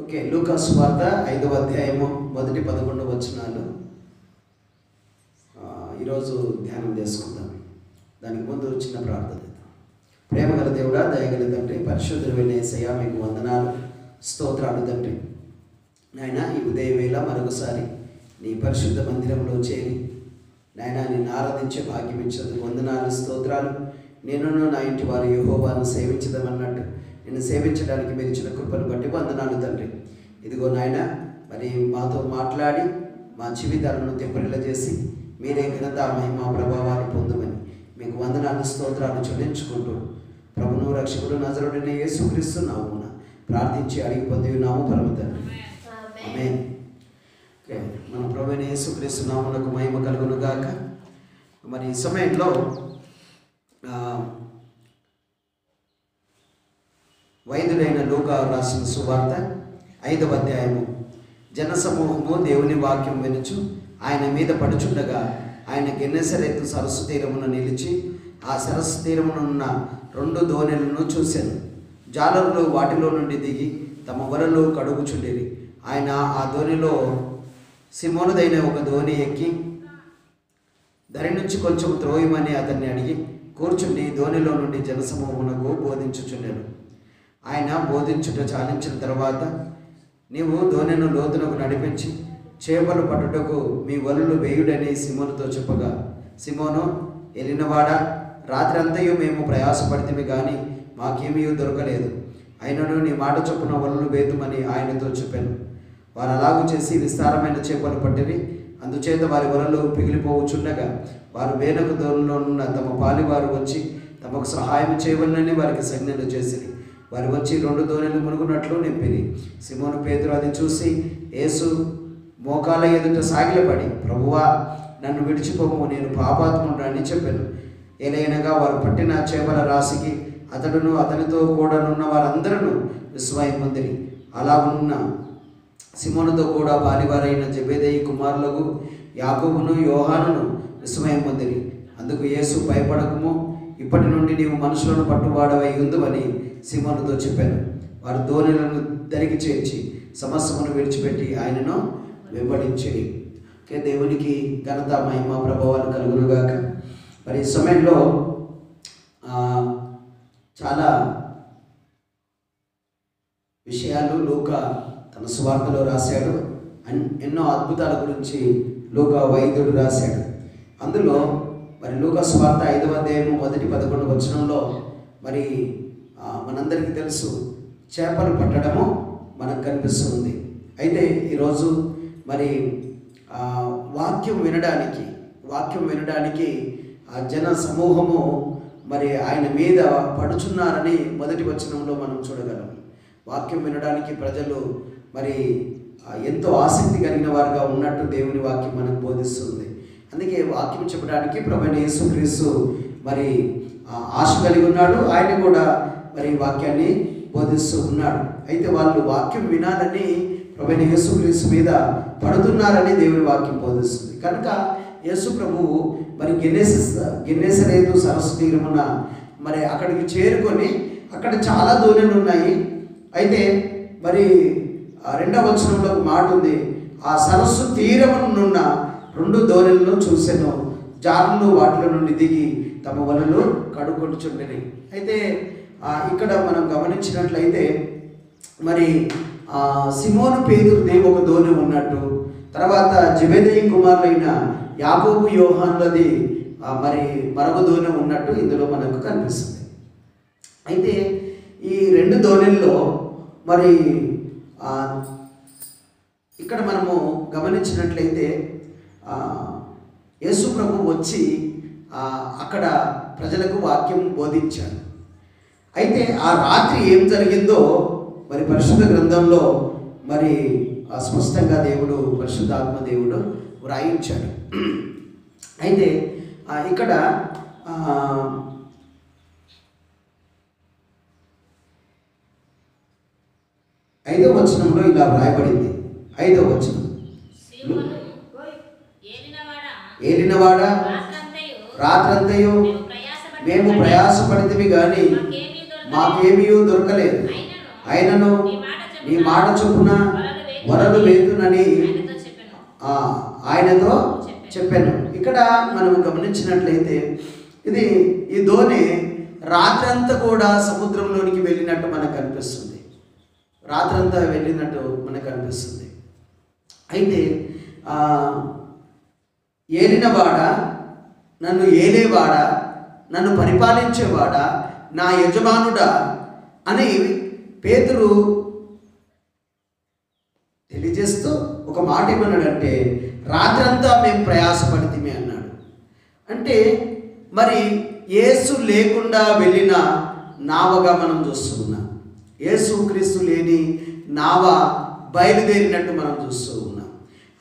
Okay, లూకా సువార్త 5వ అధ్యాయము 1-11 వచనాలు ఈరోజు ధ్యానం చేసుకుందాం. దానికి ముందు చిన్న ప్రార్థన చేద్దాం. ప్రేమగల దేవుడా, దయగల తండ్రి, పరిశుద్ధుడైన యేసయ్యా, మీకు వందనాలు, స్తోత్రాలు తండ్రి. నాయన, ఈ ఉదయ వేళ మరొకసారి నీ పరిశుద్ధ మందిరంలో చేరి నాయన నిన్ను ఆరాధించే భాగ్యం ఇచ్చినందుకు వందనాలు, స్తోత్రాలు. నేనును నా ఇంటి వారు యెహోవాను సేవించదమన్నట్టు నిన్ను సేవించడానికి మీరు ఇచ్చిన కృపను బట్టి వందనాలు తండ్రి. ఇదిగో నాయన, మరి మాతో మాట్లాడి మా జీవితాలను తెప్పరిల్లజేసి మీరే ఘనత, మహిమ, ప్రభావాలు పొందమని మీకు వందనాలు, స్తోత్రాలు చెల్లించుకుంటూ ప్రభును రక్షకుడు నజరుడైన యేసుక్రీస్తు నామమున ప్రార్థించి అడిగి పొంది ఉన్నాము పరమ తండ్రి, ఆమేన్. ఓకే, మన ప్రభువైన యేసుక్రీస్తు నామమునకు మహిమ కలుగును గాక. మరి ఈ సమయంలో వైద్యుడైన లూకా రాసిన సువార్త 5వ అధ్యాయము. జనసమూహము దేవుని వాక్యం వినుచు ఆయన మీద పడుచుండగా ఆయన గెన్నెసరెతు సరస్సు తీరమున నిలిచి ఆ సరస్సు తీరమునున్న 2 దోణెలను చూశాను. జాలరులు వాటిలో నుండి దిగి తమ వలలు కడుగుచుండిరి. ఆయన ఆ దోణిలో సిమోనుదైన ఒక దోణి ఎక్కి దరి నుంచి కొంచెం త్రోయమని అతన్ని అడిగి కూర్చుండి దోణిలో నుండి జనసమూహమునకు బోధించుచుండెను. ఆయన బోధించుట చాలించిన తర్వాత, నీవు దోణెను లోతునకు నడిపించి చేపలు పట్టుటకు మీ వలలు వేయుడని సిమోనుతో చెప్పగా, సిమోను, ఎలినవాడా, రాత్రి అంతయు మేము ప్రయాసపడితిమి కానీ మాకేమీ దొరకలేదు. అయినను నీ మాట చొప్పున వలలు వేతుమని ఆయనతో చెప్పాను. వారు అలాగూ చేసి విస్తారమైన చేపలు పట్టిరి. అందుచేత వారి వలలు పిగిలిపోవచ్చుండగా వారు వేనొక దోణిలో ఉన్న తమ పాలివారు వచ్చి తమకు సహాయం చేయవలనని వారికి సంజ్ఞలు చేసిరి. వారు వచ్చి 2 దోణెలు మునుగునట్లు నింపిరి. సిమోను పేతురు అది చూసి యేసు మోకాల ఎదుట సాగిలపడి, ప్రభువా, నన్ను విడిచిపోము, నేను పాపాత్ముడు అని చెప్పాను. ఏలైనగా వారు పట్టిన చేపల రాశికి అతడును అతనితో కూడా ఉన్న వారందరూ విస్మయం పొందిరి. అలా ఉన్న సిమోనుతో కూడా పాలివారైన జెబెదయి కుమారులకు యాకోబును యోహానును విస్మయం పొందిరి. అందుకు యేసు, భయపడకము, ఇప్పటి నుండి నీవు మనుషులను పట్టువాడవై ఉందువని సిమోనుతో చెప్పాను. వారు దోణెలను దరికి చేర్చి సమస్తమును విడిచిపెట్టి ఆయనను వెంబడించిరి. ఓకే, దేవునికి ఘనత, మహిమ, ప్రభావాలు కలుగునుగాక. మరి ఈ సమయంలో చాలా విషయాలు లూకా తన సువార్తలో రాశాడు. ఎన్నో అద్భుతాల గురించి లూకా వైద్యుడు రాశాడు. అందులో మరి లూకా సువార్త 5వ అధ్యాయము 1-11 వచనంలో మరి మనందరికీ తెలుసు, చేపలు పట్టడము మనకు కనిపిస్తుంది. అయితే ఈరోజు మరి వాక్యం వినడానికి ఆ జన సమూహము మరి ఆయన మీద పడుచున్నారని 1వ వచనంలో మనం చూడగలం. వాక్యం వినడానికి ప్రజలు మరి ఎంతో ఆసక్తి కలిగిన వారుగా ఉన్నట్టు దేవుని వాక్యం మనకు బోధిస్తుంది. అందుకే వాక్యం చెప్పడానికి ప్రభువైన యేసుక్రీస్తు మరి ఆశ కలిగి ఉన్నాడు. ఆయన కూడా మరి వాక్యాన్ని బోధిస్తూ ఉన్నాడు. అయితే వాళ్ళు వాక్యం వినాలని ప్రభువైన యేసుక్రీస్తు మీద పడుతున్నారని దేవుని వాక్యం బోధిస్తుంది. కనుక యేసు ప్రభువు మరి గెన్నెసరేతు సరస్సు తీరమున మరి అక్కడికి చేరుకొని అక్కడ చాలా దోణెలు ఉన్నాయి. అయితే మరి 2వ వచనంలో ఒక మాట ఉంది, ఆ సరస్సు తీరమునున్న 2 దోణెలను చూసెను. జారులు వాటిలో నుండి దిగి తమ వలలు కడుక్కొంటుచుండిరి. అయితే ఇక్కడ మనం గమనించినట్లయితే మరి సిమోను పేతురుది ఒక దోణి ఉన్నట్టు, తర్వాత జెబెదయి కుమారులైన యాకోబు యోహానులది మరి మరొక దోణి ఉన్నట్టు ఇందులో మనకు కనిపిస్తుంది. అయితే ఈ 2 దోణెల్లో మరి ఇక్కడ మనము గమనించినట్లయితే యేసు ప్రభు వచ్చి అక్కడ ప్రజలకు వాక్యం బోధించాడు. అయితే ఆ రాత్రి ఏం జరిగిందో మరి పరిశుద్ధ గ్రంథంలో మరి స్పష్టంగా దేవుడు, పరిశుద్ధాత్మ దేవుడు వ్రాయించాడు. అయితే ఇక్కడ 5వ వచనంలో ఇలా వ్రాయబడింది. 5వ వచనం, ఏలినవాడా, రాత్రంతయు మేము ప్రయాసపడితిమి కానీ మాకేమీ దొరకలేదు. అయినను నీ మాట చొప్పున వలలు వేతునని ఆయనతో చెప్పాను. ఇక్కడ మనం గమనించినట్లయితే ఈ ధోని రాత్రంతా కూడా సముద్రంలోనికి వెళ్ళినట్టు మనకు అనిపిస్తుంది. రాత్రంతా వెళ్ళినట్టు మనకు అనిపిస్తుంది. అయితే ఏలినవాడా, నన్ను ఏలేవాడా, నన్ను పరిపాలించేవాడా, నా యజమానుడా అని పేతురు తెలియజేస్తూ ఒక మాట ఏమన్నాడంటే, రాత్రంతా మేము ప్రయాసపడితిమి అన్నాడు. అంటే మరి యేసు లేకుండా వెళ్ళిన నావగా మనం చూస్తూ ఉన్నాం. యేసు క్రీస్తు లేని నావ బయలుదేరినట్టు మనం చూస్తూ ఉన్నాం.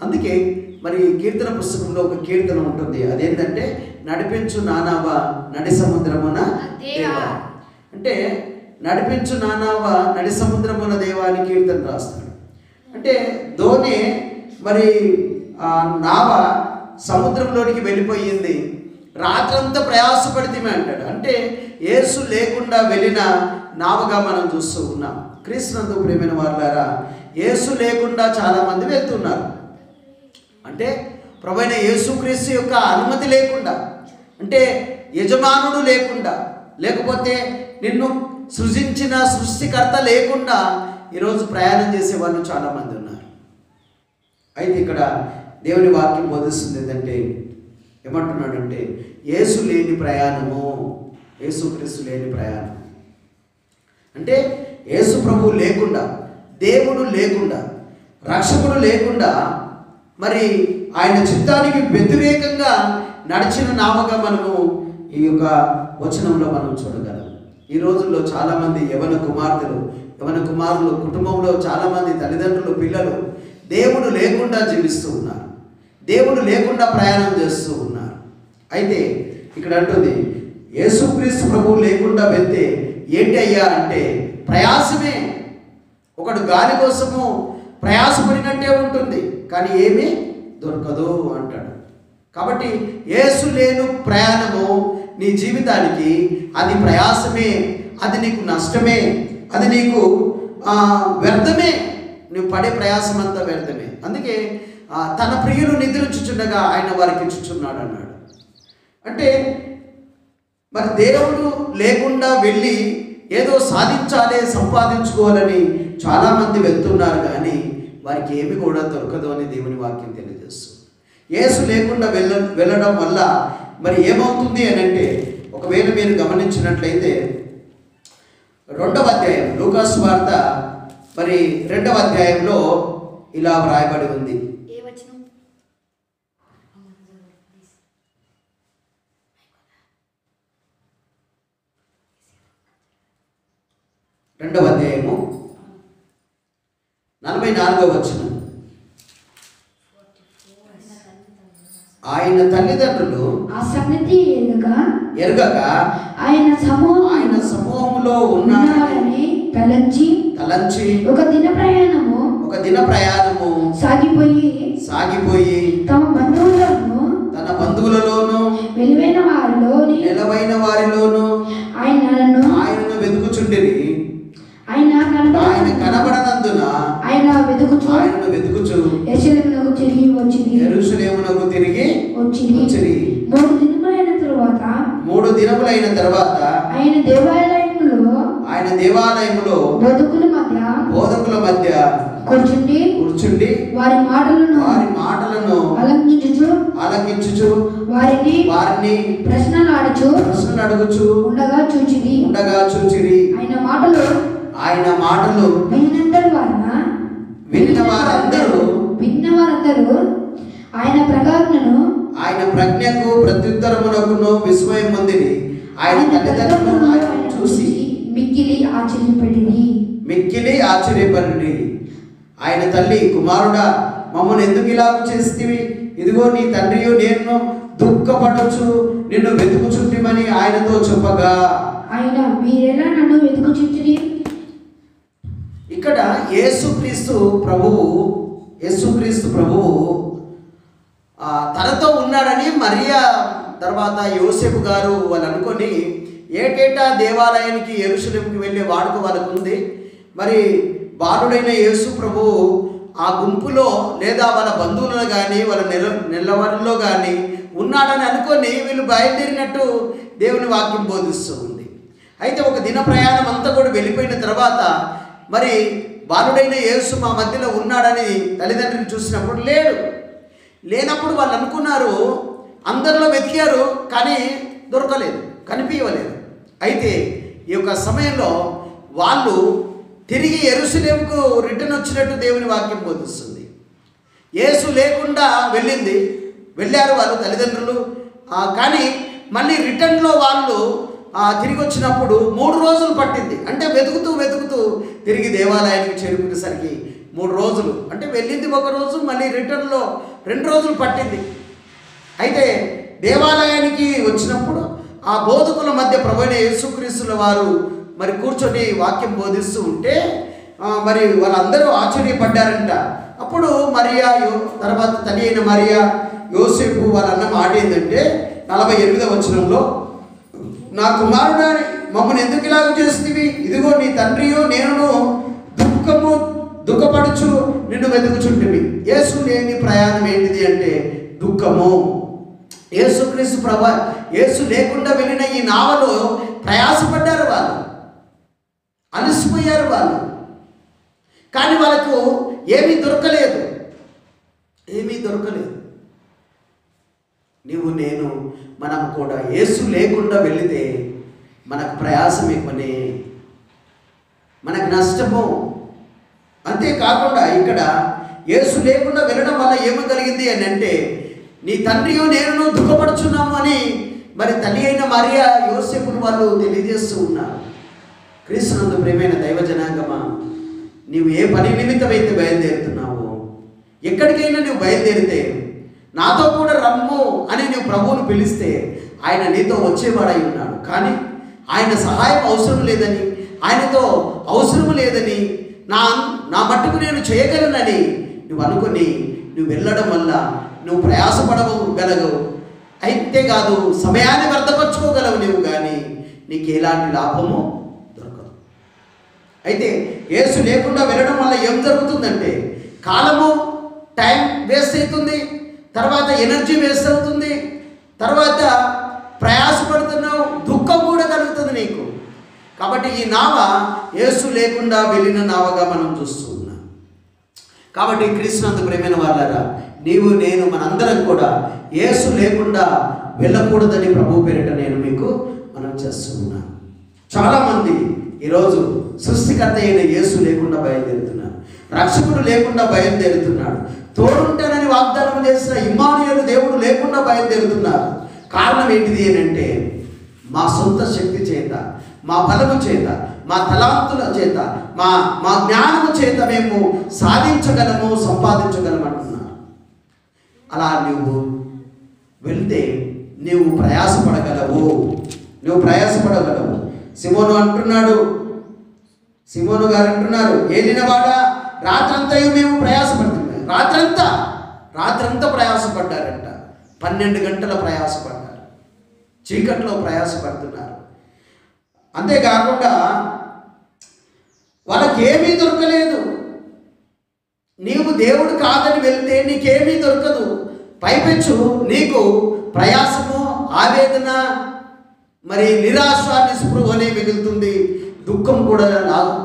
అందుకే మరి కీర్తన పుస్తకంలో ఒక కీర్తన ఉంటుంది. అదేంటంటే, నడిపించు నానావ నడి సముద్రమున దేవా. అంటే నడిపించు నానావ నడి సముద్రమున దేవా అని కీర్తన రాస్తాడు. అంటే ధోని మరి నావ సముద్రంలోనికి వెళ్ళిపోయింది. రాత్రంతా ప్రయాసపడితేమే అంటాడు. అంటే యేసు లేకుండా వెళ్ళిన నావగా మనం చూస్తూ ఉన్నాం. క్రీస్తునందు ప్రియమైన వారులారా, యేసు లేకుండా చాలామంది వెళ్తున్నారు. అంటే ప్రభువైన యేసుక్రీస్తు యొక్క అనుమతి లేకుండా, అంటే యజమానుడు లేకుండా, లేకపోతే నిన్ను సృజించిన సృష్టికర్త లేకుండా ఈరోజు ప్రయాణం చేసే వాళ్ళు చాలామంది ఉన్నారు. అయితే ఇక్కడ దేవుని వాక్యం బోధిస్తుంది ఏంటంటే, ఏమంటున్నాడంటే, యేసు లేని ప్రయాణము, యేసుక్రీస్తు లేని ప్రయాణం. అంటే యేసు ప్రభువు లేకుండా, దేవుడు లేకుండా, రక్షకుడు లేకుండా మరి ఆయన చిత్తానికి వ్యతిరేకంగా నడిచిన నావగా మనము ఈ యొక్క వచనంలో మనం చూడగలం. ఈ రోజుల్లో చాలామంది యవన కుమారులు కుటుంబంలో చాలామంది తల్లిదండ్రులు, పిల్లలు దేవుడు లేకుండా జీవిస్తూ ఉన్నారు. దేవుడు లేకుండా ప్రయాణం చేస్తూ ఉన్నారు. అయితే ఇక్కడ అంటుంది, యేసుక్రీస్తు ప్రభువు లేకుండా వెళ్తే ఏంటి అయ్యా అంటే ప్రయాసమే. ఒకడు గాలి కోసము ప్రయాసపడినట్టే ఉంటుంది, కానీ ఏమీ దొరకదు అంటాడు. కాబట్టి యేసు లేని ప్రయాణము నీ జీవితానికి అది ప్రయాసమే, అది నీకు నష్టమే, అది నీకు వ్యర్థమే. నువ్వు పడే ప్రయాసం అంతా వ్యర్థమే. అందుకే తన ప్రియులు నిద్రించుచుండగా ఆయన వారికి ఇచ్చుచున్నాడు అన్నాడు. అంటే మరి దేవుడు లేకుండా వెళ్ళి ఏదో సాధించాలి, సంపాదించుకోవాలని చాలామంది వెళ్తున్నారు, కానీ వారికి ఏమి కూడా దొరకదు అని దేవుని వాక్యం తెలియజేస్తుంది. యేసు లేకుండా వెళ్ళడం వల్ల మరి ఏమవుతుంది అని అంటే, ఒకవేళ మీరు గమనించినట్లయితే 2వ అధ్యాయం లూకాసు వార్త మరి 2వ అధ్యాయంలో ఇలా వ్రాయబడి ఉంది. 2వ అధ్యాయము 44వ వచనం. ఆయన తల్లిదండ్రులు ఆ సంగతి ఎరుగక ఆయన సమూహంలో ఉన్నాడని తలంచి ఒక దిన ప్రయాణము సాగిపోయి తన బంధువులలోను నిలవైన వారిలోను ఆయనను వెతుకుచుండిరి. ఆయన కనబడనందున ఆయనను వెతుకుచు యెరూషలేమునకు తిరిగి వచ్చిరి. 3 దినములైన తర్వాత ఆయన దేవాలయములో బోధకుల మధ్య కూర్చుండి వారి మాటలను ఆలకించుచు వారిని ప్రశ్నలు అడుగుచు ఉండగా చూచిరి. ఆయన మాటలు విన్న వారందరూ ఆయన ప్రజ్ఞకు ప్రత్యుత్తరమునకును విస్మయం పొందిరి. ఆయన తల్లిదండ్రులు ఆయన చూసి మిక్కిలి ఆశ్చర్యపడి ఆయన తల్లి, కుమారుడా, మమ్మల్ని ఎందుకు ఇలా చేస్తివి? ఇదిగో నీ తండ్రియు నేను దుఃఖపడచ్చు నిన్ను వెతుకుచుంటిమని ఆయనతో చెప్పగా ఆయన మీరెలా నన్ను వెతుకుచుంటిరి. ఇక్కడ యేసుక్రీస్తు ప్రభువు తనతో ఉన్నాడని మరియా తర్వాత యోసేపు గారు వాళ్ళు అనుకొని ఏటేటా దేవాలయానికి యెరూషలేముకి వెళ్ళే వాడుక వాళ్ళకు ఉంది. మరి బాలుడైన యేసు ప్రభువు ఆ గుంపులో లేదా వాళ్ళ బంధువులలో కానీ వాళ్ళ నెల్లవారిలో కానీ ఉన్నాడని అనుకొని వీళ్ళు బయలుదేరినట్టు దేవుని వాక్యం బోధిస్తూ ఉంది. అయితే ఒక దిన ప్రయాణం అంతా కూడా వెళ్ళిపోయిన తర్వాత మరి బాలుడైన యేసు మా మధ్యలో ఉన్నాడని తల్లిదండ్రులు చూసినప్పుడు లేనప్పుడు వాళ్ళు అనుకున్నారు, అందరిలో వెతికారు కానీ దొరకలేదు, కనిపించలేదు. అయితే ఈ యొక్క సమయంలో వాళ్ళు తిరిగి యెరూషలేముకు రిటర్న్ వచ్చినట్టు దేవుని వాక్యం బోధిస్తుంది. యేసు లేకుండా వెళ్ళారు వాళ్ళు తల్లిదండ్రులు. కానీ మళ్ళీ రిటర్న్లో వాళ్ళు తిరిగి వచ్చినప్పుడు 3 రోజులు పట్టింది. అంటే వెతుకుతూ తిరిగి దేవాలయానికి చేరుకునేసరికి 3 రోజులు, అంటే వెళ్ళింది 1 రోజు, మళ్ళీ రిటర్న్లో 2 రోజులు పట్టింది. అయితే దేవాలయానికి వచ్చినప్పుడు ఆ బోధకుల మధ్య ప్రభువైన యేసుక్రీస్తుల వారు మరి కూర్చొని వాక్యం బోధిస్తూ ఉంటే మరి వాళ్ళందరూ ఆశ్చర్యపడ్డారంట. అప్పుడు మరియా తర్వాత తల్లి అయిన మరియా యోసేపు వాళ్ళన్న మాట ఏంటంటే 48వ వచనంలో, నా కుమారుడా మమ్మల్ని ఎందుకు ఇలాగ చేస్తీవి? ఇదిగో నీ తండ్రియో నేను దుఃఖపడుచు నిన్ను వెతుకుచుంటివి. యేసు లేని ప్రయాణం ఏంటిది అంటే దుఃఖము. యేసుక్రీస్తు యేసు లేకుండా వెళ్ళిన ఈ నావలో ప్రయాసపడ్డారు వాళ్ళు, అలసిపోయారు వాళ్ళు. కానీ వాళ్ళకు ఏమీ దొరకలేదు. నేను మనం కూడా యేసు లేకుండా వెళితే మనకు ప్రయాసం ఎక్కువనే, మనకు నష్టము. అంతేకాకుండా ఇక్కడ యేసు లేకుండా వెళ్ళడం వల్ల ఏమగలిగింది అని అంటే, నీ తండ్రియో నేను దుఃఖపడుచున్నాము అని మరి తల్లి అయిన మరియా యోసేపులు వాళ్ళు తెలియజేస్తూ ఉన్నారు. క్రీస్తునందు ప్రియమైన దైవ జనాంగమా, నీవు ఏ పని నిమిత్తమైతే బయలుదేరుతున్నావో, ఎక్కడికైనా నువ్వు బయలుదేరితే నాతో కూడా రమ్ము అని నువ్వు ప్రభువును పిలిస్తే ఆయన నీతో వచ్చేవాడై ఉన్నాడు. కానీ ఆయన సహాయం అవసరం లేదని, ఆయనతో అవసరం లేదని, నా మట్టుకు నేను చేయగలనని నువ్వు అనుకుని నువ్వు వెళ్ళడం వల్ల నువ్వు ప్రయాసపడగలవు. అయితే కాదు, సమయాన్ని వ్యర్థపరచుకోగలవు నువ్వు, కానీ నీకు ఎలాంటి లాభము దొరకదు. అయితే యేసు లేకుండా వెళ్ళడం వల్ల ఏం జరుగుతుందంటే కాలము, టైం వేస్ట్ అవుతుంది, తర్వాత ఎనర్జీ వేస్ట్ అవుతుంది, తర్వాత ప్రయాసపడుతున్నావు, దుఃఖం కూడా కలుగుతుంది నీకు. కాబట్టి ఈ నావ యేసు లేకుండా వెళ్ళిన నావగా మనం చూస్తూ ఉన్నాం. కాబట్టి క్రీస్తునందు ప్రియమైన వాళ్ళారా, నీవు నేను మనందరం కూడా యేసు లేకుండా వెళ్ళకూడదని ప్రభు పేరిట నేను మీకు మనం చేస్తూ ఉన్నాను. చాలామంది ఈరోజు సృష్టికర్త అయిన యేసు లేకుండా బయలుదేరుతున్నారు, రక్షకుడు లేకుండా బయలుదేరుతున్నాడు, తోడుంటానని వాగ్దానం చేసిన ఇమ్మానుయేలు దేవుడు లేకుండా బయలుదేరుతున్నారు. కారణం ఏంటిది అని అంటే, మా సొంత శక్తి చేత, మా బలము చేత, మా తలాంతుల చేత, మా జ్ఞానము చేత మేము సాధించగలము, సంపాదించగలము అంటున్నారు. అలా నువ్వు వెళ్తే నువ్వు ప్రయాసపడగలవు. సిమోను గారు అంటున్నారు, ఏలినవాడా రాత్రంతయు మేము ప్రయాసపడుతున్నాం. రాత్రంతా ప్రయాసపడ్డారంట. 12 గంటల ప్రయాసపడ్డారు, చీకట్లో ప్రయాసపడుతున్నారు. అంతేకాకుండా వాళ్ళకేమీ దొరకలేదు. నీవు దేవుడు కాదని వెళ్తే నీకేమీ దొరకదు. పైపెచ్చు నీకు ప్రయాసము, ఆవేదన, మరి నిరాశ, నిస్పృహ అనే మిగులుతుంది, దుఃఖం కూడా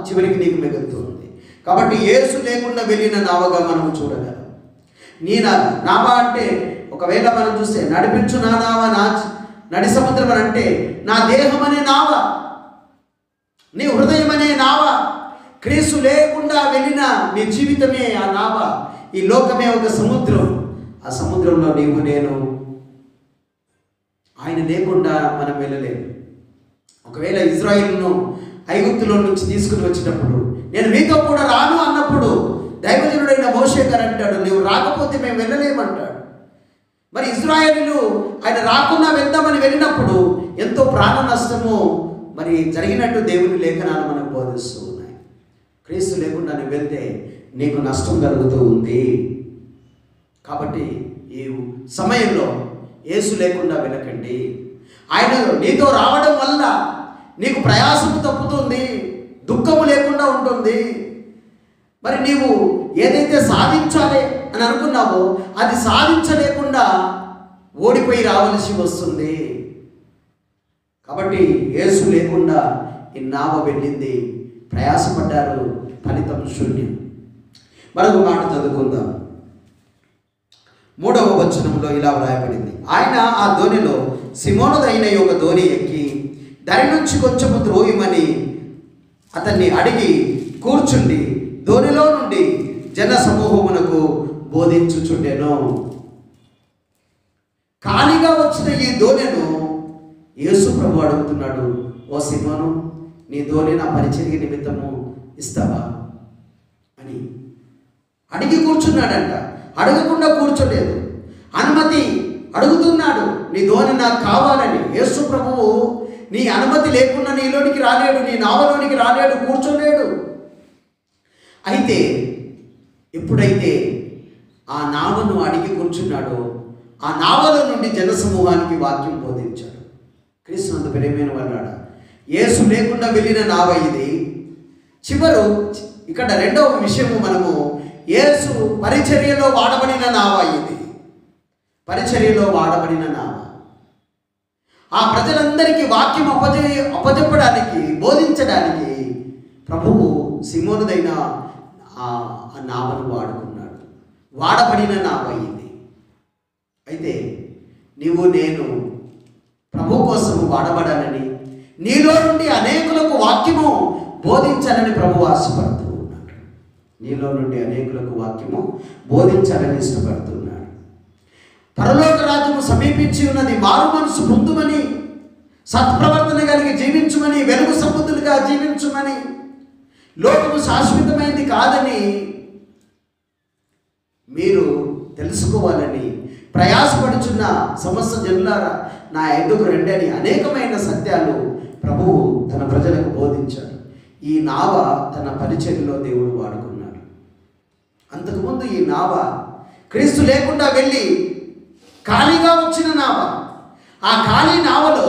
చివరికి నీకు మిగులుతుంది. కాబట్టి యేసు లేకుండా వెళ్ళిన నావగా మనం చూడగలం. నావా అంటే ఒకవేళ మనం చూస్తే నడిపించు నా నావ నడి సముద్రం అని అంటే నా దేహం అనే నావ, నీ హృదయం అనే నావ. క్రీస్తు లేకుండా వెళ్ళిన నీ జీవితమే ఆ నావ. ఈ లోకమే ఒక సముద్రం. ఆ సముద్రంలో నీవు నేను ఆయన లేకుండా మనం వెళ్ళలేము. ఒకవేళ ఇజ్రాయిల్ను ఐగుప్తులో నుంచి తీసుకుని వచ్చినప్పుడు నేను మీతో కూడా రాను అన్నప్పుడు దైవజనుడైన మోషే గారు అంటాడు, నువ్వు రాకపోతే మేము వెళ్ళలేమంటాడు. మరి ఇజ్రాయేలీలు ఆయన రాకుండా వెళ్దామని వెళ్ళినప్పుడు ఎంతో ప్రాణ నష్టము మరి జరిగినట్టు దేవుని లేఖనాలు మనకు బోధిస్తూ ఉన్నాయి. క్రీస్తు లేకుండా నువ్వు వెళ్తే నీకు నష్టం కలుగుతూ ఉంది. కాబట్టి ఈ సమయంలో యేసు లేకుండా వెళ్ళకండి. ఆయన నీతో రావడం వల్ల నీకు ప్రయాసము తప్పుతుంది, దుఃఖము లేకుండా ఉంటుంది. మరి నీవు ఏదైతే సాధించాలి అని అనుకున్నావో అది సాధించలేకుండా ఓడిపోయి రావలసి వస్తుంది. కాబట్టి యేసు లేకుండా ఈ నావ వెళ్ళింది, ప్రయాసపడ్డారు, ఫలితం శూన్యం. మరొక మాట చదువుకుందాం. 3వ వచనంలో ఇలా వ్రాయబడింది, ఆయన ఆ ధోనిలో సిమోనుదైన ఒక ధోని ఎక్కి దాని నుంచి కొంచెము త్రోయమని అతన్ని అడిగి కూర్చుండి ధోనిలో నుండి జన సమూహమునకు బోధించుచుండెను. ఖాళీగా వచ్చిన ఈ ధోనిను యేసు ప్రభు అడుగుతున్నాడు, ఓ సిమోను, నీ ధోని నా పరిచర్య నిమిత్తము ఇస్తావా అని అడిగి కూర్చున్నాడంట. అడగకుండా కూర్చోలేదు, అనుమతి అడుగుతున్నాడు. నీ ధోని నాకు కావాలని. యేసు ప్రభువు నీ అనుమతి లేకుండా నీలోనికి రాలేడు, నీ నావలోనికి రాలేడు, కూర్చోలేడు. అయితే ఎప్పుడైతే ఆ నావను అడిగి కూర్చున్నాడో ఆ నావలో నుండి జనసమూహానికి వాక్యం బోధించాడు. క్రీస్తునందు ప్రియమైన వాళ్ళారా, యేసు లేకుండా వెళ్ళిన నావ ఇది. చివరు ఇక్కడ రెండవ విషయము, మనము యేసు పరిచర్యలో వాడబడిన నావ ఇది. పరిచర్యలో వాడబడిన నావ. ఆ ప్రజలందరికీ వాక్యం అప్పచెప్పడానికి, బోధించడానికి ప్రభువు సిమోనుదైన ఆ నావను వాడుకున్నాడు. వాడబడిన నావ ఇది. అయితే నీవు నేను ప్రభు కోసం వాడబడాలని, నీలో నుండి అనేకులకు వాక్యము బోధించాలని ప్రభు ఆశపడుతూ ఉన్నాడు. నీలో నుండి అనేకులకు వాక్యము బోధించాలని ఇష్టపడుతున్నాడు. పరలోక రాజ్యము సమీపించి ఉన్నది, మారు మనసు పొందుమని, సత్ప్రవర్తన కలిగి జీవించుమని, వెలుగు సంబుద్ధులుగా జీవించుమని, లోకము శాశ్వతమైనది కాదని మీరు తెలుసుకోవాలని ప్రయాసపడుచున్న సమస్త జనులారా నా ఎద్దుకు రండి అని అనేకమైన సత్యాలు ప్రభువు తన ప్రజలకు బోధించాడు. ఈ నావ తన పరిచర్యలో దేవుడు వాడుకున్నాడు. అంతకుముందు ఈ నావ క్రీస్తు లేకుండా వెళ్ళి ఖాళీగా వచ్చిన నావ. ఆ ఖాళీ నావలో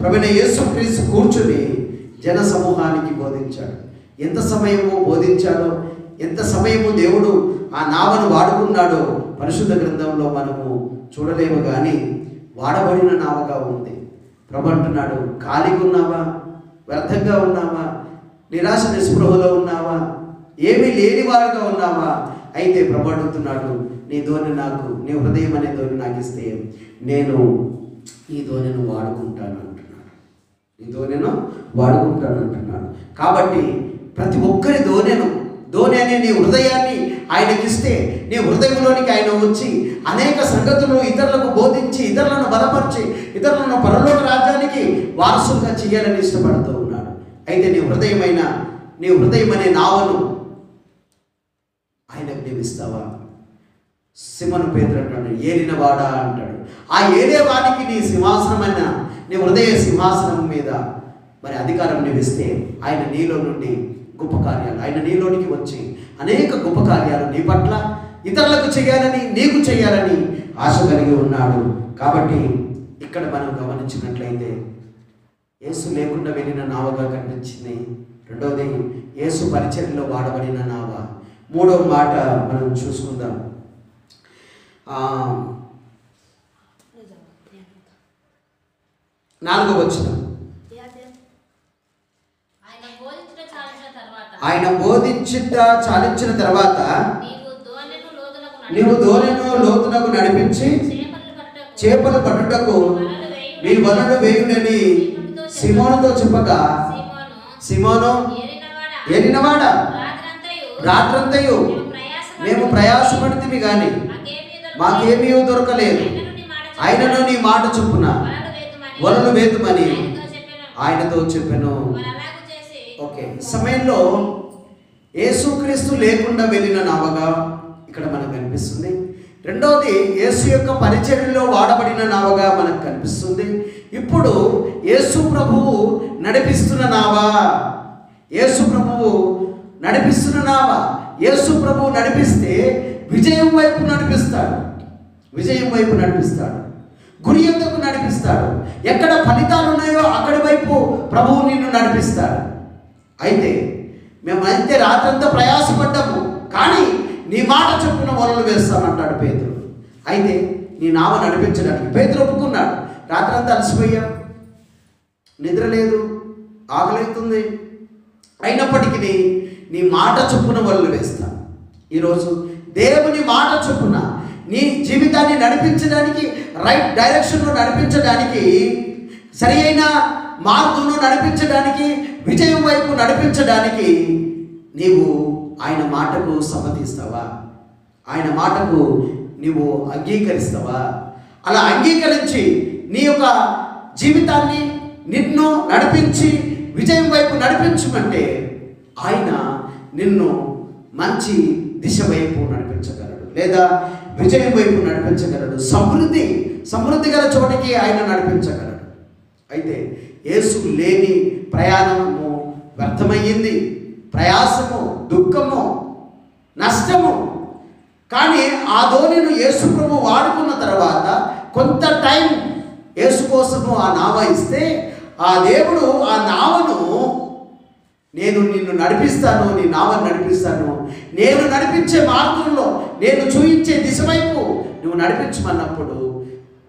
ప్రభువైన యేసు క్రీస్తు కూర్చుని జన సమూహానికి బోధించాడు. ఎంత సమయము బోధించాడో, ఎంత సమయము దేవుడు ఆ నావను వాడుకున్నాడో పరిశుద్ధ గ్రంథంలో మనము చూడలేము. కానీ వాడబడిన నావగా ఉంది. ప్రభు అంటున్నాడు, ఖాళీగా ఉన్నావా, వ్యర్థంగా ఉన్నావా, నిరాశ నిస్పృహలో ఉన్నావా, ఏమీ లేనివారుగా ఉన్నావా? అయితే ప్రభు అడుగుతున్నాడు, నీ ధోని నాకు, నీ హృదయం అనే ధోని నాకు ఇస్తే నేను ఈ ధోనిను వాడుకుంటాను అంటున్నాడు. ఈ ధోనిను వాడుకుంటాను అంటున్నాడు. కాబట్టి ప్రతి ఒక్కరి ధోని అనే నీ హృదయాన్ని ఆయనకిస్తే, నీ హృదయంలోనికి ఆయన వచ్చి అనేక సంగతులు ఇతరులకు బోధించి, ఇతరులను బలపరిచి, ఇతరులను పరలోక రాజ్యానికి వారసులుగా చేయాలని ఇష్టపడుతూ ఉన్నాడు. అయితే నీ హృదయం అనే నావను ఆయనకు నీవిస్తావా? సిమోను పేతురు అంటాడు, ఏలినవాడా అంటాడు. ఆ ఏలేవాడికి నీ సింహాసనమైన, నీ హృదయ సింహాసనం మీద మరి అధికారం నీవిస్తే ఆయన నీలో నుండి గొప్ప కార్యాలు, ఆయన నీలోనికి వచ్చి అనేక గొప్ప కార్యాలు నీ పట్ల, ఇతరులకు చేయాలని, నీకు చేయాలని ఆశ కలిగి ఉన్నాడు. కాబట్టి ఇక్కడ మనం గమనించినట్లయితే యేసు లేకుండా వెళ్ళిన నావగా కనిపించింది. రెండవది యేసు పరిచర్యలో వాడబడిన నావ. మూడవ మాట మనం చూసుకుందాం. 4వ వచనం, ఆయన బోధించుట చాలించిన తర్వాత నీవు ధోనిను లోతునకు నడిపించి చేపలు పట్టుటకు మీ వలలు వేయుడని సిమోనుతో చెప్పగా, సిమోను, ఏలినవాడా, రాత్రంతయు మేము ప్రయాసపడితిమి గాని మాకేమీ దొరకలేదు. ఆయనను నీ మాట చొప్పున వలలు వేతుమని ఆయనతో చెప్పాను. ఓకే, సమయంలో యేసుక్రీస్తు లేకుండా వెళ్ళిన నావగా ఇక్కడ మనకు కనిపిస్తుంది. రెండవది యేసు యొక్క పరిచర్యలో వాడబడిన నావగా మనకు కనిపిస్తుంది. ఇప్పుడు యేసు ప్రభువు నడిపిస్తున్న నావా, యేసు ప్రభువు నడిపిస్తున్న నావా. యేసు ప్రభువు నడిపిస్తే విజయం వైపు నడిపిస్తాడు, విజయం వైపు నడిపిస్తాడు, గురి యొద్దకు నడిపిస్తాడు. ఎక్కడ ఫలితాలు ఉన్నాయో అక్కడి వైపు ప్రభువు నిన్ను నడిపిస్తాడు. అయితే మేమైతే రాత్రంతా ప్రయాసపడ్డాము, కానీ నీ మాట చొప్పున వలలు వేస్తామంటాడు పేతురు. అయితే నీ నావ నడిపించడానికి పేతురు ఒప్పుకున్నాడు. రాత్రంతా అలసిపోయాం, నిద్ర లేదు, ఆకలిస్తుంది, అయినప్పటికీ నీ మాట చొప్పున వలలు వేస్తాను. ఈరోజు దేవుని మాట చొప్పున నీ జీవితాన్ని నడిపించడానికి, రైట్ డైరెక్షన్లో నడిపించడానికి, సరి అయిన మార్గంలో నడిపించడానికి, విజయం వైపు నడిపించడానికి నీవు ఆయన మాటకు సమ్మతిస్తావా? ఆయన మాటకు నీవు అంగీకరిస్తావా? అలా అంగీకరించి నీ యొక్క జీవితాన్ని నిన్ను నడిపించి విజయం వైపు నడిపించమంటే ఆయన నిన్ను మంచి దిశ వైపు నడిపించగలడు, లేదా విజయం వైపు నడిపించగలడు, సమృద్ధి గల చోటికి ఆయన నడిపించగలడు. అయితే యేసు లేని ప్రయాణము వ్యర్థమయ్యింది, ప్రయాసము, దుఃఖము, నష్టము. కానీ ఆ ధోనిను యేసు ప్రభు వాడుకున్న తర్వాత కొంత టైం యేసు కోసము ఆ నావ ఇస్తే ఆ దేవుడు ఆ నావను నేను నిన్ను నడిపిస్తాను, నీ నావను నడిపిస్తాను, నేను నడిపించే మార్గంలో, నేను చూయించే దిశ వైపు నువ్వు నడిపించమన్నప్పుడు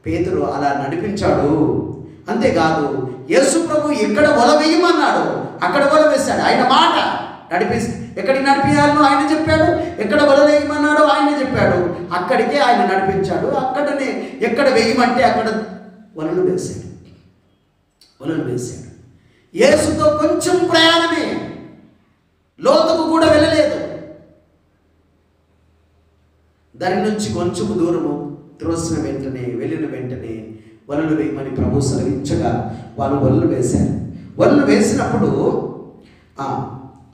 పేతురు అలా నడిపించాడు. అంతేకాదు యేసు ప్రభు ఎక్కడ వల వేయమన్నాడు అక్కడ వల వేశాడు. ఆయన మాట ఎక్కడికి నడిపించాలో ఆయన చెప్పాడు, ఎక్కడ వల వేయమన్నాడో ఆయన చెప్పాడు, అక్కడికే ఆయన నడిపించాడు. అక్కడనే ఎక్కడ వేయమంటే అక్కడ వలలు వేశాడు. యేసుతో కొంచెం ప్రయాణమే, లోతుకు కూడా వెళ్ళలేదు. దాని నుంచి కొంచెం దూరము త్రోసిన వెంటనే, వెళ్ళిన వెంటనే వలలు వేయమని ప్రభు సెలవించగా వాళ్ళు వలలు వేశారు. వలలు వేసినప్పుడు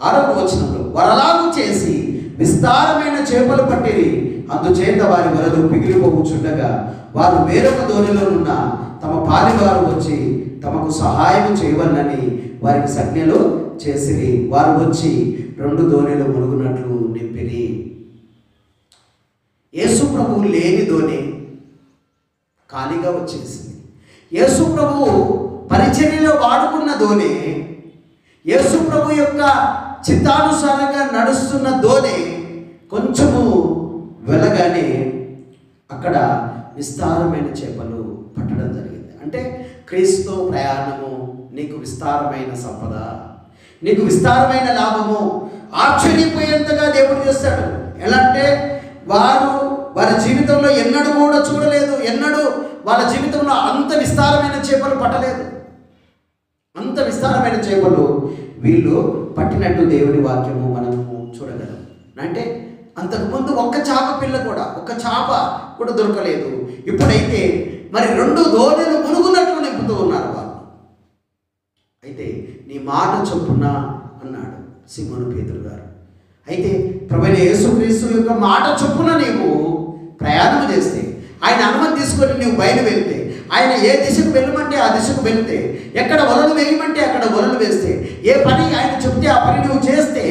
6వ వచనంలో వలలాగు చేసి విస్తారమైన చేపలు పట్టిరి, అందుచేత వారి వలలు పిగిలిపోవచ్చుండగా వారు వేరొక ధోనిలోనున్న తమ పాలివారు వచ్చి తమకు సహాయం చేయవలనని వారికి సంజ్ఞలు చేసిరి. వారు వచ్చి 2 ధోనిలు మునుగునట్లు నింపిరి. యేసు ప్రభువు లేని ధోని ఖాళీగా వచ్చేసింది. యేసు ప్రభువు పరిచర్యలో వాడుకున్న ధోని, యేసు ప్రభు యొక్క చిత్తానుసారంగా నడుస్తున్న ధోని కొంచెము వెళ్ళగానే అక్కడ విస్తారమైన చేపలు పట్టడం జరిగింది. అంటే క్రీస్తు ప్రయాణము నీకు విస్తారమైన సంపద, నీకు విస్తారమైన లాభము. ఆశ్చర్యపోయేంతగా దేవుడు చేస్తాడు. ఎలా అంటే వారి జీవితంలో ఎన్నడూ కూడా చూడలేదు, ఎన్నడూ వాళ్ళ జీవితంలో అంత విస్తారమైన చేపలు పట్టలేదు. అంత విస్తారమైన చేపలు వీళ్ళు పట్టినట్టు దేవుని వాక్యము మనము చూడగలం. అంటే అంతకుముందు ఒక్క చేప కూడా దొరకలేదు. ఇప్పుడైతే మరి 2 ధోనిలు మునుగునట్లు నింపుతూ ఉన్నారు వాళ్ళు. అయితే నీ మాట చొప్పున అన్నాడు సీమోను పేతురు గారు. అయితే ప్రభువైన యేసుక్రీస్తు యొక్క మాట చొప్పున నీవు ప్రయాణం చేస్తే, ఆయన అనుమతి తీసుకొని నువ్వు బయలు వెళ్తే, ఆయన ఏ దిశకు వెళ్ళమంటే ఆ దిశకు వెళ్తే, ఎక్కడ వలలు వేయమంటే అక్కడ వలలు వేస్తే, ఏ పని ఆయన చెప్తే ఆ పని నువ్వు చేస్తే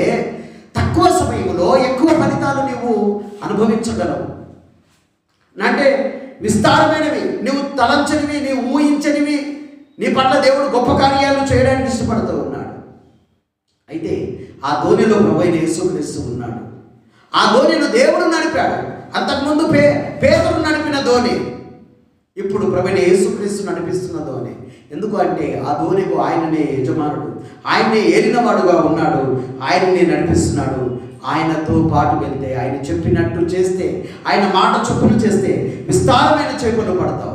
తక్కువ సమయంలో ఎక్కువ ఫలితాలు నువ్వు అనుభవించగలవు. అంటే విస్తారమైనవి, నువ్వు తలంచనివి, నీవు ఊహించనివి నీ పట్ల దేవుడు గొప్ప కార్యాలు చేయడానికి ఇష్టపడుతూ ఉన్నాడు. అయితే ఆ ధోనిలో ప్రభువైన యేసుక్రీస్తు ఉన్నాడు. ఆ ధోనిలో దేవుడు నడిపాడు. అంతకుముందు పేతురు నడిపిన ధోని ఇప్పుడు ప్రభువైన యేసుక్రీస్తు నడిపిస్తున్న ధోని. ఎందుకు అంటే ఆ ధోనికి ఆయననే యజమానుడు, ఆయన్నే ఏలినవాడుగా ఉన్నాడు, ఆయననే నడిపిస్తున్నాడు. ఆయనతో పాటు వెళ్తే, ఆయన చెప్పినట్టు చేస్తే, ఆయన మాట చొప్పున చేస్తే విస్తారమైన చేపలు పడతావు.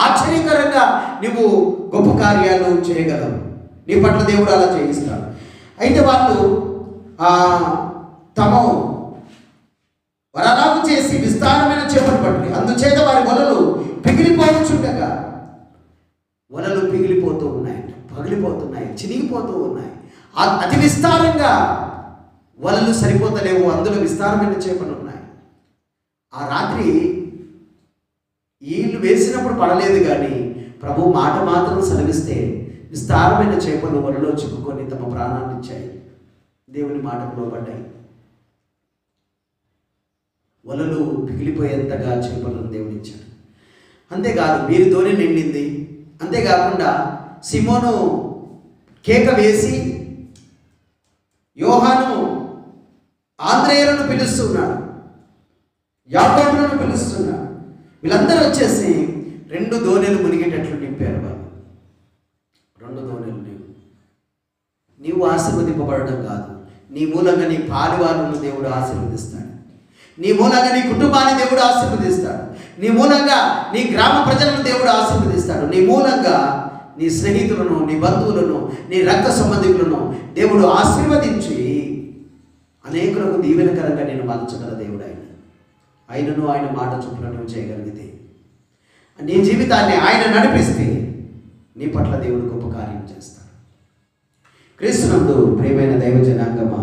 ఆశ్చర్యకరంగా నువ్వు గొప్ప కార్యాలు చేయగలవు. నీ పట్ల దేవుడు అలా చేయిస్తాడు. అయితే వాళ్ళు తమ వలలాగు చేసి విస్తారమైన చేపలు పట్టి, అందుచేత వారి వలలు పిగిలిపోవచ్చుండగా, వలలు పిగిలిపోతూ ఉన్నాయి, పగిలిపోతున్నాయి, చినిగిపోతూ ఉన్నాయి. అతి విస్తారంగా వలలు సరిపోతలేవు, అందులో విస్తారమైన చేపలు ఉన్నాయి. ఆ రాత్రి వీళ్ళు వేసినప్పుడు పడలేదు, కానీ ప్రభు మాట మాత్రం సెలవిస్తే విస్తారమైన చేపలు వలలో చిక్కుకొని తమ ప్రాణాన్ని ఇచ్చాయి, దేవుని మాటకు లోబడ్డాయి. వలలు పిగిలిపోయేంతగా చేపలను దేవుడు ఇచ్చాడు. అంతేకాదు వీరి ధోని నిండింది. అంతేకాకుండా సిమోను కేక వేసి యోహాను ఆంద్రేయులను పిలుస్తున్నాడు, యాకోబులను పిలుస్తున్నాడు. వీళ్ళందరూ వచ్చేసి 2 దోణెలు మునిగేటట్లు నింపారు. వాళ్ళు 2 దోణెలు. నీవు ఆశీర్వదింపబడటం కాదు, నీ మూలంగా నీ పాలివారులను దేవుడు ఆశీర్వదిస్తాడు. నీ మూలంగా నీ కుటుంబాన్ని దేవుడు ఆశీర్వదిస్తాడు. నీ మూలంగా నీ గ్రామ ప్రజలను దేవుడు ఆశీర్వదిస్తాడు. నీ మూలంగా నీ స్నేహితులను, నీ బంధువులను, నీ రక్త సంబంధికులను దేవుడు ఆశీర్వదించి అనేకులకు దీవెనకరంగా నేను మలచగల దేవుడు ఆయన. ఆయనను ఆయన మాట చొప్పున నువ్వు చేయగలిగితే, నీ జీవితాన్ని ఆయన నడిపిస్తే నీ పట్ల దేవుడు గొప్ప కార్యం చేస్తాడు. క్రీస్తునందు ప్రియమైన దైవ జనాంగమా,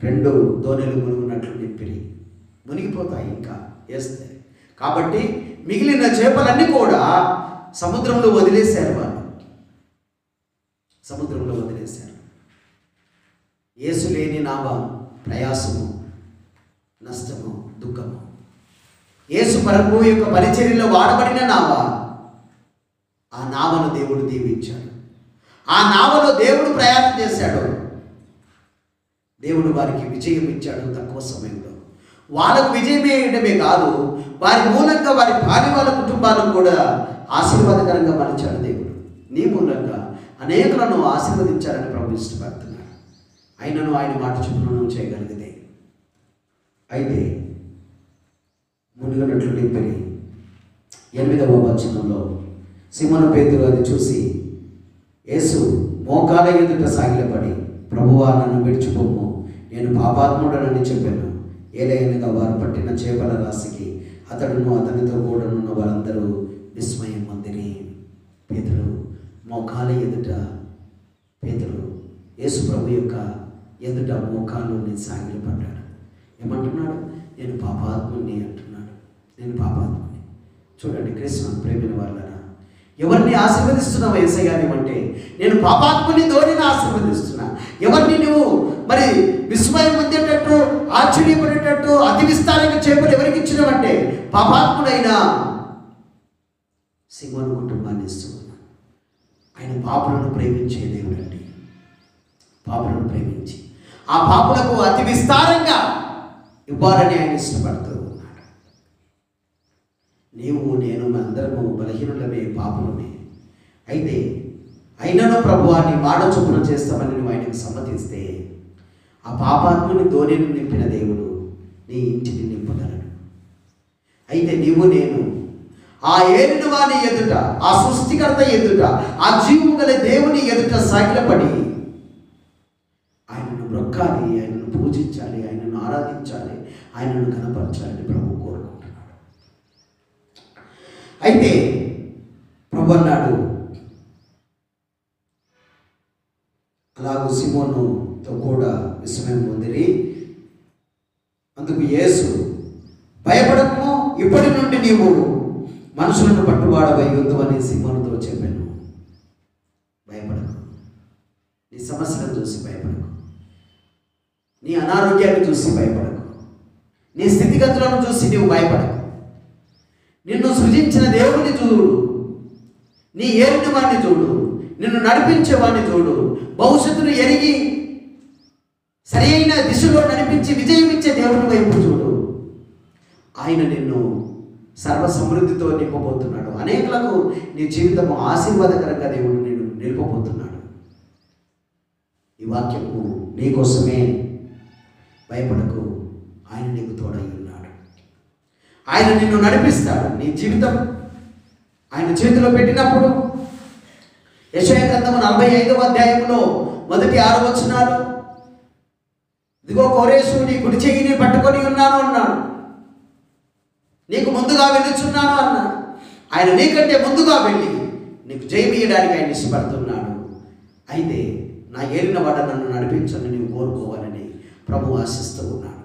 2 దోణెలు మునుగున్నట్లు నింపిరి, మునిగిపోతాయి ఇంకా వేస్తే. కాబట్టి మిగిలిన చేపలన్నీ కూడా సముద్రంలో వదిలేశారు. వాళ్ళు సముద్రంలో వదిలేశారు. యేసు లేని నావ ప్రయాసము, నష్టము, దుఃఖము. యేసు ప్రభు యొక్క పరిచర్యలో వాడబడిన నావ, ఆ నావను దేవుడు దీవించాడు. ఆ నావలో దేవుడు ప్రయాణం చేశాడు. దేవుడు వారికి విజయం ఇచ్చాడు. తక్కువ సమయంలో వాళ్ళకు విజయం ఇవ్వడమే కాదు, వారి మూలంగా వారి భార్య వాళ్ళ కుటుంబాలను కూడా ఆశీర్వాదకరంగా మలిచాడు దేవుడు. నీ మూలంగా అనేకులను ఆశీర్వదించాలని ప్రభు ఇష్టపడుతున్నాడు. ఆయనను ఆయన మాట చొప్పున నువ్వు చేయగలిగితే. అయితే మునిగినట్లు నింపిరి 8వ వచనంలో సీమోను పేతురు అది చూసి యేసు మోకాల ఎదుట సాగిలపడి, ప్రభువా నన్ను విడిచిపోము, నేను పాపాత్ముడనని చెప్పాను. ఏలయనగా వారు పట్టిన చేపల రాశికి అతడును అతనితో కూడానున్న వారందరూ విస్మయం పొందిరి. పేతురు మోకాల ఎదుట, పేతురు యేసు ప్రభు యొక్క ఎదుట మోకాల్లోని సాగిలపడ్డాడు. ఏమంటున్నాడు? నేను పాపాత్ముని అంటున్నాడు. నేను పాపాత్ముని. చూడండి క్రీస్తు ప్రేమిన వాళ్ళరా, ఎవరిని ఆశీర్వదిస్తున్నావు యేసయ్యా అంటే, నేను పాపాత్ముని ధోనిని ఆశీర్వదిస్తున్నా. ఎవరిని నువ్వు మరి విస్మయం పొందేటట్టు, ఆశ్చర్యపడేటట్టు అతి విస్తారంగా చేపలు ఎవరికి ఇచ్చినావంటే, పాపాత్ముడైన సీమోను కుటుంబాన్ని ఇస్తున్నా. ఆయన పాపులను ప్రేమించే దేవుడు అండి. పాపులను ప్రేమించి ఆ పాపులకు అతి విస్తారంగా ఇవ్వాలని ఆయన ఇష్టపడుతూ ఉన్నాడు. నీవు నేను అందరము బలహీనులమే, పాపులమే. అయితే అయినను ప్రభువా నీ మాట చొప్పున చేస్తామని నువ్వు ఆయనకు సమ్మతిస్తే, ఆ పాపాత్ముని ధోనిని నింపిన దేవుడు నీ ఇంటిని నింపగలడు. అయితే నీవు నేను ఆ ఏలిన వాని ఎదుట, ఆ సృష్టికర్త ఎదుట, ఆ జీవము గల దేవుని ఎదుట సాగిలపడి ఆయనను మొక్కాలి, ఆయనను పూజించాలి, ఆయనను ఆరాధించాలి, ఆయనను కనపరచాలని ప్రభు కోరుకుంటున్నాడు. అయితే ప్రభు అన్నాడు, అలాగూ సీమోనుతో కూడా విస్మయం పొందిరి. అందుకు యేసు, భయపడకము, ఇప్పటి నుండి నీవు మనుషులను పట్టువాడవై ఉందని సీమోనుతో చెప్పాను. భయపడకు, నీ సమస్యలను చూసి భయపడకు, నీ అనారోగ్యాన్ని చూసి భయపడకు, నీ స్థితిగతులను చూసి నీవు భయపడకు. నిన్ను సృజించిన దేవుడిని చూడు, నీ ఏలిన వాడిని చూడు, నిన్ను నడిపించేవాడిని చూడు, భవిష్యత్తును ఎరిగి సరి అయిన దిశలో నడిపించి విజయం ఇచ్చే దేవుని వైపు చూడు. ఆయన నిన్ను సర్వ సమృద్ధితో నింపబోతున్నాడు. అనేకులకు నీ జీవితము ఆశీర్వాదకరంగా దేవుడు నిన్ను నిలుపబోతున్నాడు. ఈ వాక్యము నీకోసమే. భయపడకు, ఆయన నీకు తోడై ఉన్నాడు. ఆయన నిన్ను నడిపిస్తాడు. నీ జీవితం ఆయన చేతిలో పెట్టినప్పుడు యెషయా గ్రంథము 45వ అధ్యాయంలో మొదటి 6 వచనాలు, ఇదిగో కోరేషు నీ కుడి చెయ్యిని పట్టుకొని ఉన్నాను అన్నాడు. నీకు ముందుగా వెళ్ళుచున్నాను అన్నాడు. ఆయన నీకంటే ముందుగా వెళ్ళి నీకు జయమీయడానికి ఆయన ఇష్టపడుతున్నాడు. అయితే నా ఏలిన వాడ నన్ను నడిపించని నీవు కోరుకోవాలని ప్రభు ఆశిస్తూ ఉన్నాడు.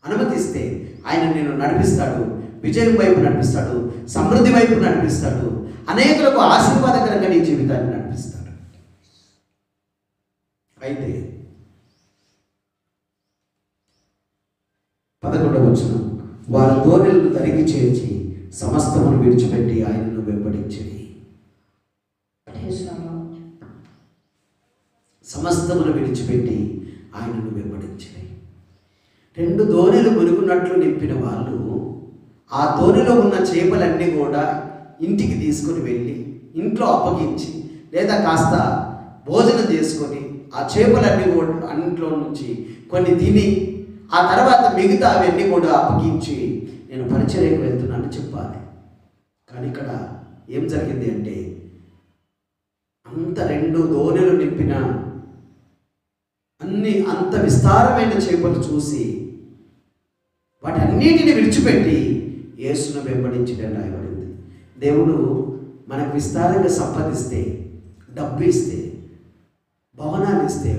అనుమతిస్తే ఆయన నిన్ను నడిపిస్తాడు, విజయం వైపు నడిపిస్తాడు, సమృద్ధి వైపు నడిపిస్తాడు, అనేకులకు ఆశీర్వాదకరంగా నీ జీవితాన్ని నడిపిస్తాడు. అయితే 11వ వచనం, వారు ధోనిలను తరిగి చేర్చి సమస్తమును విడిచిపెట్టి ఆయనను వెంబడించిరి. సమస్తమును విడిచిపెట్టి ఆయనను వెంబడించినాయి. 2 దోణెలు మునుగునట్లు నింపిన వాళ్ళు ఆ దోణిలో ఉన్న చేపలన్నీ కూడా ఇంటికి తీసుకొని వెళ్ళి ఇంట్లో అప్పగించి లేదా కాస్త భోజనం చేసుకొని ఆ చేపలన్నీ కూడా అన్నింట్లో నుంచి కొన్ని తిని ఆ తర్వాత మిగతా అవన్నీ కూడా అప్పగించి నేను పరిచర్యకు వెళ్తున్నానని చెప్పాలి. కానీ ఇక్కడ ఏం జరిగింది అంటే అంత 2 దోణెలు నింపిన అంత విస్తారమైన చేపలు చూసి వాటన్నిటిని విడిచిపెట్టి యేసును వెంబడించడం రాయబడింది. దేవుడు మనకు విస్తారంగా సంపాదిస్తే, డబ్బు ఇస్తే, భవనాలు ఇస్తే,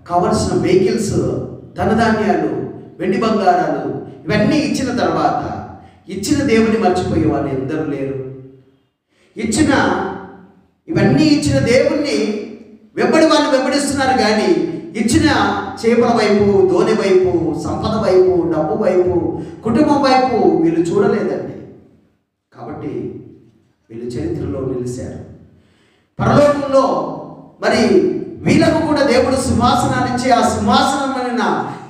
కావలసిన వెహికల్స్, ధనధాన్యాలు, వెండి బంగారాలు ఇవన్నీ ఇచ్చిన తర్వాత ఇచ్చిన దేవుని మర్చిపోయే వాళ్ళు ఎందరూ లేరు. ఇవన్నీ ఇచ్చిన దేవుణ్ణి వాళ్ళు వెంబడిస్తున్నారు. కానీ ఇచ్చిన చేపల వైపు, దోణి వైపు, సంపద వైపు, డబ్బు వైపు, కుటుంబం వైపు వీళ్ళు చూడలేదండి. కాబట్టి వీళ్ళు చరిత్రలో నిలిచారు. పరలోకంలో మరి వీళ్ళకు కూడా దేవుడు సింహాసనాన్ని ఇచ్చి ఆ సింహాసనం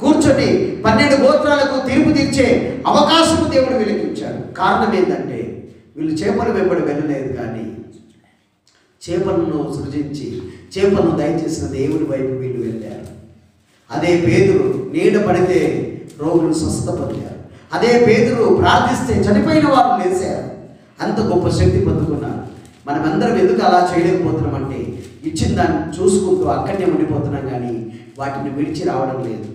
కూర్చొని 12 గోత్రాలకు తీర్పు తీర్చే అవకాశము దేవుడు వీళ్ళకి ఇచ్చాడు. కారణం ఏంటంటే వీళ్ళు చేపలు వెంబడి వెళ్ళలేదు, కానీ చేపలను సృజించి చేపలను దయచేసిన దేవుడి వైపు వీళ్ళు వెళ్ళారు. అదే పేతురు నీడ పడితే రోగులు స్వస్థత పొందారు. అదే పేతురు ప్రార్థిస్తే చనిపోయిన వారు లేచారు. అంత గొప్ప శక్తి పొందుకున్నారు. మనమందరం ఎందుకు అలా చేయలేకపోతున్నాం అంటే ఇచ్చిన దాన్ని చూసుకుంటూ అక్కడనే ఉండిపోతున్నాం, కానీ వాటిని విడిచి రావడం లేదు.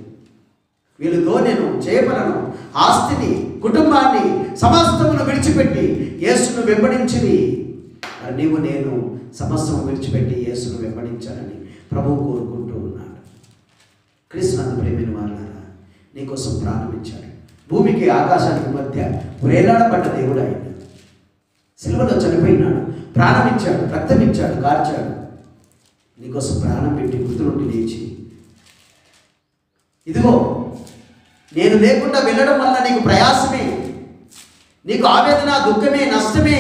వీళ్ళు దోణెను, చేపలను, ఆస్తిని, కుటుంబాన్ని, సమస్తమును విడిచిపెట్టి యేసును వెంబడించింది. మరి నీవు నేను సమస్తము విడిచిపెట్టి యేసును వెంబడించాలని ప్రభువు కోరుకుంటూ ఉన్నాడు. క్రీస్తునందు ప్రేమైన వాళ్ళారా, నీకోసం ప్రాణం ఇచ్చాడు. భూమికి ఆకాశానికి మధ్య వేలాడబడ్డ దేవుడు ఆయన. సిలువలో చనిపోయినాడు, ప్రాణం ఇచ్చాడు, రక్తం ఇచ్చాడు, కార్చాడు. నీకోసం ప్రాణం పెట్టి మృతుల నుండి లేచి, ఇదిగో నేను లేకుండా వెళ్ళడం వల్ల నీకు ప్రయాసమే, నీకు ఆవేదన, దుఃఖమే, నష్టమే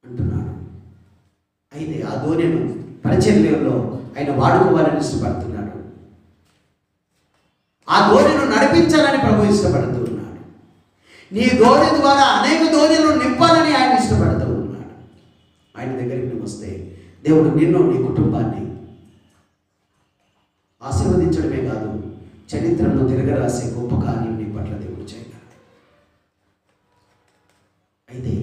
అంటున్నాడు. అయితే ఆ దోణెను పరిచర్యలో ఆయన వాడుకోవాలని ఇష్టపడుతున్నాడు. ఆ దోణెను నడిపించాలని ప్రభు ఇష్టపడుతూ ఉన్నాడు. నీ దోణి ద్వారా అనేక దోణెలను నింపాలని ఆయన ఇష్టపడుతూ ఉన్నాడు. ఆయన దగ్గరికి నువ్వు వస్తే దేవుడు నిన్ను, నీ కుటుంబాన్ని ఆశీర్వదించడమే కాదు, చరిత్రను తిరగరాసే గొప్ప కార్యం నీ పట్ల దేవుడు చేయగలడు. అయితే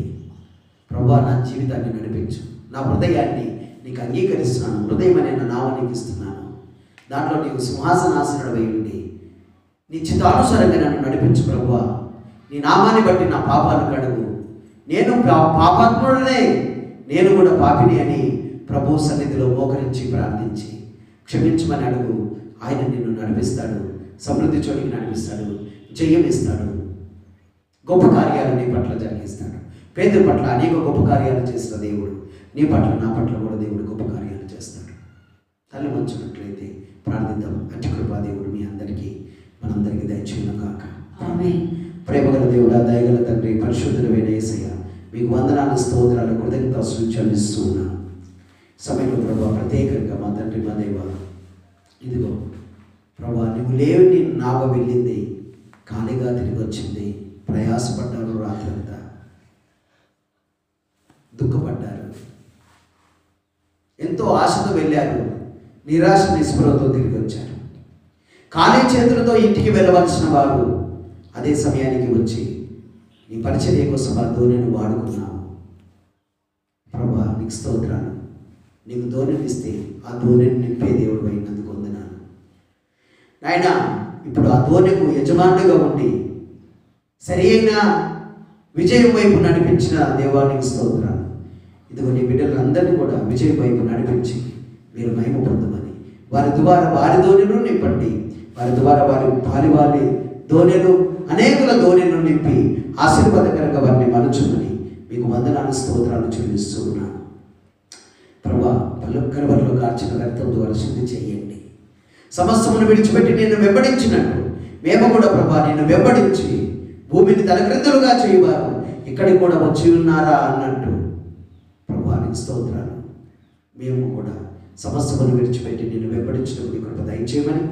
ప్రభువా, నా జీవితాన్ని నడిపించు, నా హృదయాన్ని నీకు అంగీకరిస్తున్నాను, హృదయం అనే నా నామం నీకు ఇస్తున్నాను, దాంట్లో నీకు సింహాసనాసనుడవై ఉండి నీ చిత్తానుసారంగా నన్ను నడిపించు ప్రభువా. నీ నామాన్ని బట్టి నా పాపాలు కడుగు, నేను పాపాత్ముడనే, నేను కూడా పాపిని అని ప్రభు సన్నిధిలో మోకరించి ప్రార్థించి క్షమించమని అడుగు. ఆయన నిన్ను నడిపిస్తాడు, సమృద్ధి చోటికి నడిపిస్తాడు, జయం ఇస్తాడు, గొప్ప కార్యాలు నీ పట్ల జరిగిస్తాడు. పేదల పట్ల అనేక గొప్ప కార్యాలు చేసిన దేవుడు నీ పట్ల, నా పట్ల కూడా దేవుడు గొప్ప కార్యాలు చేస్తాడు. తల్లి వంచినట్లయితే ప్రార్థిద్దాం. అతి కృపా దేవుడు మీ అందరికీ, మనందరికీ దయచేయును గాక. ప్రేమగల దేవుడా, దయగల తండ్రి, పరిశుద్ధుడైన యేసయ్య, మీకు వందనాలు, స్తోత్రాలు, కృతజ్ఞతాస్తుతులు చెల్లిస్తూ ఉన్నాను. సమయంలో ప్రభా, ప్రత్యేకంగా మా తండ్రి, మా దేవ, ఇదిగో ప్రభా, నువ్వు లేని నావ వెళ్ళింది, ఖాళీగా తిరిగి వచ్చింది. ప్రయాసపడ్డారు, రాత్రంతా దుఃఖపడ్డారు, ఎంతో ఆశతో వెళ్ళారు, నిరాశ నిస్పృహతో తిరిగి వచ్చారు. ఖాళీ చేతులతో ఇంటికి వెళ్ళవలసిన వారు అదే సమయానికి వచ్చి నీ పరిచర్య కోసం ఆ దోణిని వాడుకున్నావు. ప్రభా, నీకు స్తోత్రాలు. నీకు దోణిని ఇస్తే ఆ దోణిని నింపే దేవుడు అయినందుకు వందనాలు నాయన. ఇప్పుడు ఆ దోణికు యజమానుడిగా ఉండి సరి అయిన విజయం వైపు నడిపించిన దేవానికి స్తోత్రాలు. ఇదిగో నీ బిడ్డలందరినీ కూడా విజయం వైపు నడిపించి మీరు మహిమ పొందమని, వారి ద్వారా వారి దోణిను నింపండి, వారి ద్వారా వారి దోణెలు, అనేకుల దోణెలను నింపి ఆశీర్వాదకరంగా వారిని మలుచుమని మీకు వందనాలు, స్తోత్రాలు చెల్లిస్తూ ఉన్నాను. ప్రభా, కలవరలో కార్చిన రక్తం ద్వారా శుద్ధి చేయండి. సమస్తమును విడిచిపెట్టి నిన్ను వెంబడించినట్టు మేము కూడా ప్రభా నిన్ను వెంబడించి భూమిని తలక్రిందులుగా చేయవారు ఇక్కడికి కూడా వచ్చి ఉన్నారా అన్నట్టు ప్రభా నీకు స్తోత్రాలు. మేము కూడా సమస్తమును విడిచిపెట్టి నిన్ను వెంబడించడం నీ కృప దయచేయమని,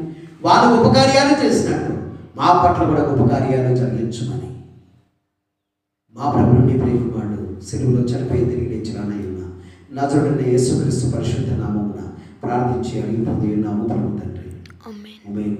వాళ్ళు ఉపకార్యాలు చేసినట్టు మా పట్ల కూడా ఉపకార్యాలు జరిగించమని, మా ప్రభువు నీ ప్రియకుమారుడు సెలవులో చనిపోయి తిరిగి లేచినానయ్యున్న నజరుడైన యేసుక్రీస్తు పరిశుద్ధ నామమున ప్రార్థించి అడిగి పొంది ఉన్నాము ప్రభు తండ్రి. ఆమేన్.